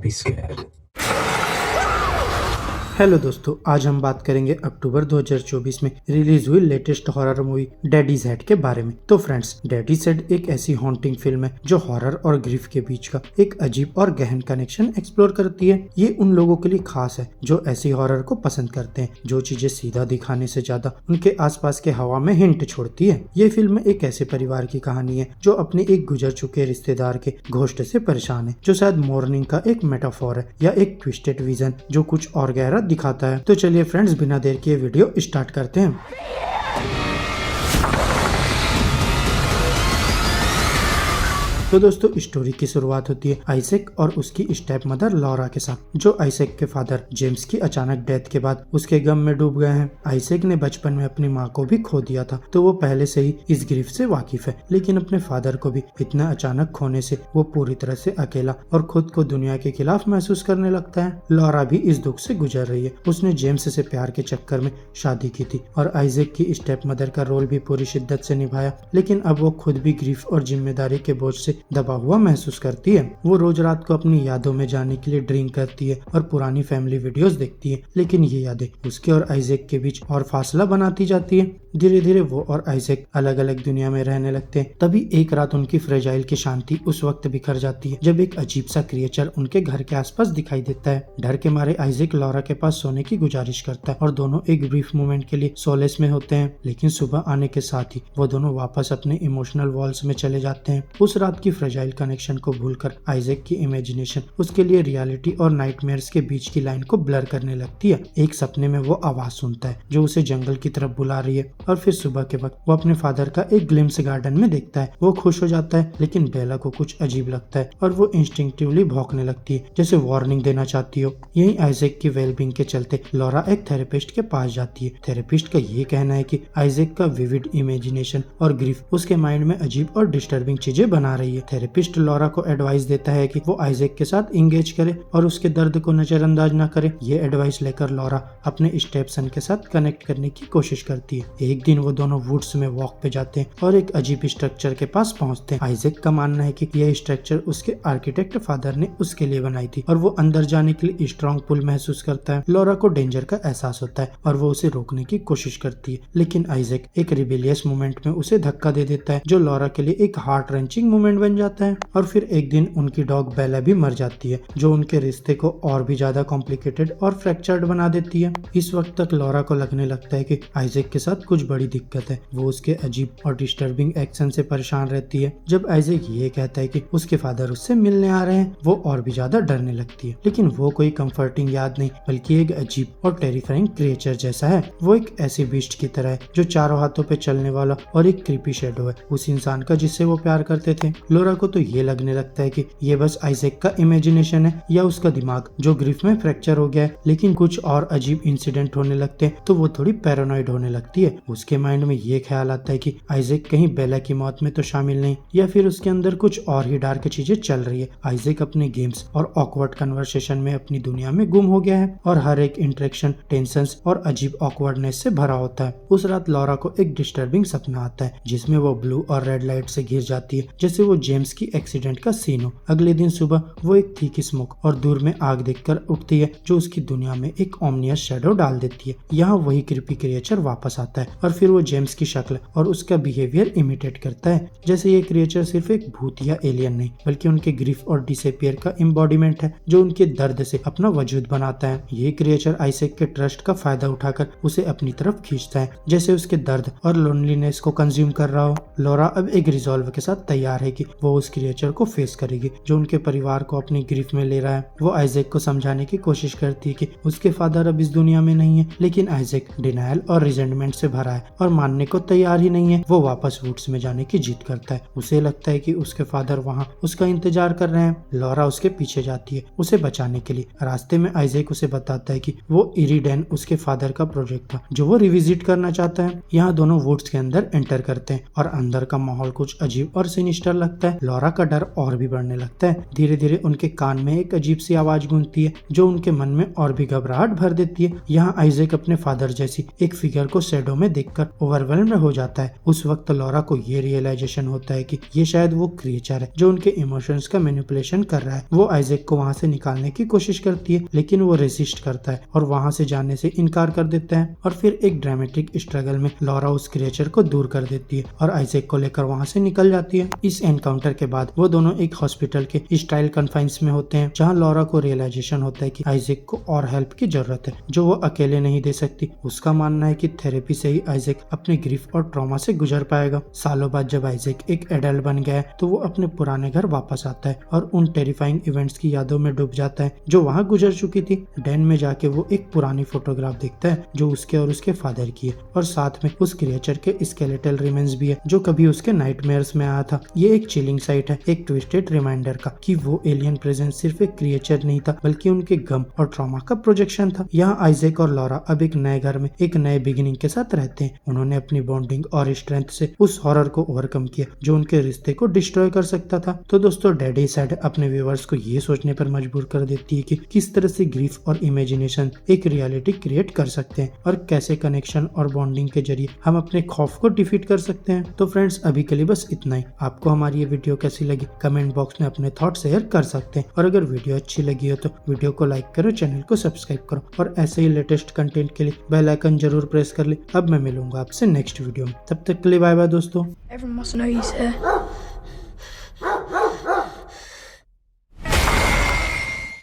be scared. Hello दोस्तों, आज हम बात करेंगे अक्टूबर 2024 में रिलीज हुई latest horror movie daddies head के बारे में। तो फ्रेंड्स, डैडीज हेड एक ऐसी हॉन्टिंग फिल्म है जो हॉरर और ग्रीफ के बीच का एक अजीब और गहन कनेक्शन एक्सप्लोर करती है। ये उन लोगों के लिए खास है जो ऐसी हॉरर को पसंद करते हैं, जो चीजें सीधा दिखाने से ज्यादा उनके आसपास के हवा में हिंट छोड़ती है। ये फिल्म एक ऐसे परिवार की कहानी है जो अपने एक गुजर चुके रिश्तेदार के घोस्ट से परेशान है, जो शायद मॉर्निंग का एक मेटाफोर है या एक ट्विस्टेड विजन जो कुछ और गहरा दिखाता है। तो चलिए फ्रेंड्स, बिना देर किए वीडियो स्टार्ट करते हैं। तो दोस्तों, स्टोरी की शुरुआत होती है आइजैक और उसकी स्टेप मदर लॉरा के साथ, जो आइजैक के फादर जेम्स की अचानक डेथ के बाद उसके गम में डूब गए हैं। आइजैक ने बचपन में अपनी माँ को भी खो दिया था, तो वो पहले से ही इस ग्रीफ से वाकिफ है, लेकिन अपने फादर को भी इतना अचानक खोने से वो पूरी तरह से अकेला और खुद को दुनिया के खिलाफ महसूस करने लगता है। लॉरा भी इस दुख से गुजर रही है। उसने जेम्स से प्यार के चक्कर में शादी की थी और आइजैक की स्टेप मदर का रोल भी पूरी शिद्दत से निभाया, लेकिन अब वो खुद भी ग्रीफ और जिम्मेदारी के बोझ से दबा हुआ महसूस करती है। वो रोज रात को अपनी यादों में जाने के लिए ड्रिंक करती है और पुरानी फैमिली वीडियोस देखती है, लेकिन ये यादें उसके और आइजैक के बीच और फासला बनाती जाती है। धीरे धीरे वो और आइजैक अलग अलग दुनिया में रहने लगते हैं। तभी एक रात उनकी फ्रेजाइल की शांति उस वक्त बिखर जाती है जब एक अजीब सा क्रिएचर उनके घर के आसपास दिखाई देता है। डर के मारे आइजैक लॉरा के पास सोने की गुजारिश करता है और दोनों एक ब्रीफ मोमेंट के लिए सोलेस में होते हैं, लेकिन सुबह आने के साथ ही वो दोनों वापस अपने इमोशनल वॉल्स में चले जाते हैं। उस रात की फ्रेजाइल कनेक्शन को भूलकर आइजैक की इमेजिनेशन उसके लिए रियलिटी और नाइटमेयर्स के बीच की लाइन को ब्लर करने लगती है। एक सपने में वो आवाज सुनता है जो उसे जंगल की तरफ बुला रही है, और फिर सुबह के वक्त वो अपने फादर का एक ग्लिम्स गार्डन में देखता है। वो खुश हो जाता है, लेकिन बेला को कुछ अजीब लगता है और वो इंस्टिंक्टिवली भौंकने लगती है, जैसे वार्निंग देना चाहती हो। यही आइजैक की वेलबींग के चलते लॉरा एक थेरेपिस्ट के पास जाती है। थेरेपिस्ट का ये कहना है कि आइजैक का विविड इमेजिनेशन और ग्रीफ उसके माइंड में अजीब और डिस्टर्बिंग चीजें बना रही है। थेरेपिस्ट लॉरा को एडवाइस देता है कि वो आइजैक के साथ इंगेज करे और उसके दर्द को नजरअंदाज न करे। ये एडवाइस लेकर लॉरा अपने स्टेप सन के साथ कनेक्ट करने की कोशिश करती है। एक दिन वो दोनों वुड्स में वॉक पे जाते हैं और एक अजीब स्ट्रक्चर के पास पहुंचते हैं। आइजैक का मानना है कि यह स्ट्रक्चर उसके आर्किटेक्ट फादर ने उसके लिए बनाई थी और वो अंदर जाने के लिए स्ट्रॉन्ग पुल महसूस करता है। लॉरा को डेंजर का एहसास होता है और वो उसे रोकने की कोशिश करती है, लेकिन आइजैक एक रिबेलियस मोमेंट में उसे धक्का दे देता है, जो लॉरा के लिए एक हार्ट रेंचिंग मोमेंट बन जाता है। और फिर एक दिन उनकी डॉग बेला भी मर जाती है, जो उनके रिश्ते को और भी ज्यादा कॉम्प्लिकेटेड और फ्रैक्चर्ड बना देती है। इस वक्त तक लॉरा को लगने लगता है कि आइजैक के साथ कुछ बड़ी दिक्कत है। वो उसके अजीब और डिस्टर्बिंग एक्शन से परेशान रहती है। जब आइजैक ये कहता है कि उसके फादर उससे मिलने आ रहे हैं, वो और भी ज्यादा डरने लगती है, लेकिन वो कोई कंफर्टिंग याद नहीं, बल्कि एक अजीब और टेरिफाइंग क्रिएचर जैसा है। वो एक ऐसी बीस्ट की तरह है जो चारों हाथों पे चलने वाला और एक क्रीपी शेडो है, उस इंसान का जिससे वो प्यार करते थे। लॉरा को तो ये लगने लगता है कि ये बस आइजैक का इमेजिनेशन है या उसका दिमाग जो ग्रीफ में फ्रैक्चर हो गया है, लेकिन कुछ और अजीब इंसिडेंट होने लगते हैं तो वो थोड़ी पैरानॉइड होने लगती है। उसके माइंड में ये ख्याल आता है कि आइजैक कहीं बेला की मौत में तो शामिल नहीं, या फिर उसके अंदर कुछ और ही डार्क चीजें चल रही है। आइजैक अपने गेम्स और ऑकवर्ड कन्वर्सेशन में अपनी दुनिया में गुम हो गया है और हर एक इंटरेक्शन टेंशंस और अजीब ऑकवर्डनेस से भरा होता है। उस रात लॉरा को एक डिस्टर्बिंग सपना आता है जिसमें वो ब्लू और रेड लाइट से घिर जाती है, जैसे वो जेम्स की एक्सीडेंट का सीन हो। अगले दिन सुबह वो एक थिक स्मोक और दूर में आग देखकर उठती है, जो उसकी दुनिया में एक ओमनियस शैडो डाल देती है। यहाँ वही क्रीपी क्रिएचर वापस आता है और फिर वो जेम्स की शक्ल और उसका बिहेवियर इमिटेट करता है, जैसे ये क्रिएचर सिर्फ एक भूत या एलियन नहीं, बल्कि उनके ग्रीफ और डिसअपियर का एम्बॉडीमेंट है, जो उनके दर्द से अपना वजूद बनाता है। ये क्रिएचर आइजैक के ट्रस्ट का फायदा उठाकर उसे अपनी तरफ खींचता है, जैसे उसके दर्द और लोनलीनेस को कंज्यूम कर रहा हो। लॉरा अब एक रिजॉल्व के साथ तैयार है कि वो उस क्रिएचर को फेस करेगी जो उनके परिवार को अपनी ग्रीफ में ले रहा है। वो आइजैक को समझाने की कोशिश करती है कि उसके फादर अब इस दुनिया में नहीं है, लेकिन आइजैक डिनायल और रिजेंटमेंट से भरा है और मानने को तैयार ही नहीं है। वो वापस वुड्स में जाने की जिद करता है। उसे लगता है कि उसके फादर वहाँ उसका इंतजार कर रहे हैं। लॉरा उसके पीछे जाती है उसे बचाने के लिए। रास्ते में आइजैक उसे बताता है कि वो इरिडेन उसके फादर का प्रोजेक्ट था जो वो रिविजिट करना चाहता है। यहाँ दोनों वुड्स के अंदर एंटर करते हैं और अंदर का माहौल कुछ अजीब और सिनिस्टर लगता है। लॉरा का डर और भी बढ़ने लगता है। धीरे धीरे उनके कान में एक अजीब सी आवाज गूंजती है जो उनके मन में और भी घबराहट भर देती है। यहाँ आइजैक अपने फादर जैसी एक फिगर को शैडो में देखकर ओवरवेल्म्ड हो जाता है। उस वक्त लॉरा को ये रियलाइजेशन होता है कि ये शायद वो क्रिएचर है जो उनके इमोशंस का मैनिपुलेशन कर रहा है। वो आइजैक को वहाँ से निकालने की कोशिश करती है लेकिन वो रेसिस्ट करता है और वहाँ से जाने से इनकार कर देता है। और फिर एक ड्रामेटिक स्ट्रगल में लॉरा उस क्रिएचर को दूर कर देती है और आइजैक को लेकर वहाँ से निकल जाती है। इस एनकाउंटर के बाद वो दोनों एक हॉस्पिटल के स्टाइल कन्फाइंस में होते हैं जहाँ लॉरा को रियलाइजेशन होता है कि आइजैक को और हेल्प की जरूरत है जो वो अकेले नहीं दे सकती। उसका मानना है कि थेरेपी से ही आइजैक अपने ग्रीफ और ट्रॉमा से गुजर पाएगा। सालों बाद जब आइजैक एक एडल्ट बन गया है तो वो अपने पुराने घर वापस आता है और उन टेरिफाइंग इवेंट्स की यादों में डूब जाता है जो वहाँ गुजर चुकी थी। डेन में जाके वो एक पुरानी फोटोग्राफ देखता है जो उसके और उसके फादर की है और साथ में उस क्रिएचर के स्केलेटल रिमेन्स भी है जो कभी उसके नाइटमेयर्स में आया था। ये एक चिलिंग साइट है, एक ट्विस्टेड रिमाइंडर का कि वो एलियन प्रेजेंस सिर्फ एक क्रिएचर नहीं था बल्कि उनके गम और ट्रॉमा का प्रोजेक्शन था। यहाँ आइजैक और लॉरा अब एक नए घर में एक नए बिगिनिंग के साथ रहते हैं। उन्होंने अपनी बॉन्डिंग और स्ट्रेंथ से उस हॉरर को ओवरकम किया जो उनके रिश्ते को डिस्ट्रॉय कर सकता था। तो दोस्तों डैडी सैड अपने व्यूअर्स को ये सोचने पर मजबूर कर देती है कि किस तरह से ग्रीफ और इमेजिनेशन एक रियलिटी क्रिएट कर सकते हैं और कैसे कनेक्शन और बॉन्डिंग के जरिए हम अपने खौफ को डिफीट कर सकते हैं। तो फ्रेंड्स अभी के लिए बस इतना ही। आपको हमारी ये वीडियो कैसी लगी कमेंट बॉक्स में अपने थॉट शेयर कर सकते हैं और अगर वीडियो अच्छी लगी हो तो वीडियो को लाइक करो, चैनल को सब्सक्राइब करो और ऐसे ही लेटेस्ट कंटेंट के लिए बेल आइकन जरूर प्रेस कर ले। अब मैं मिलूंगा आपसे नेक्स्ट वीडियो में, तब तक के लिए बाय बाय दोस्तों। Everyone must know he's here.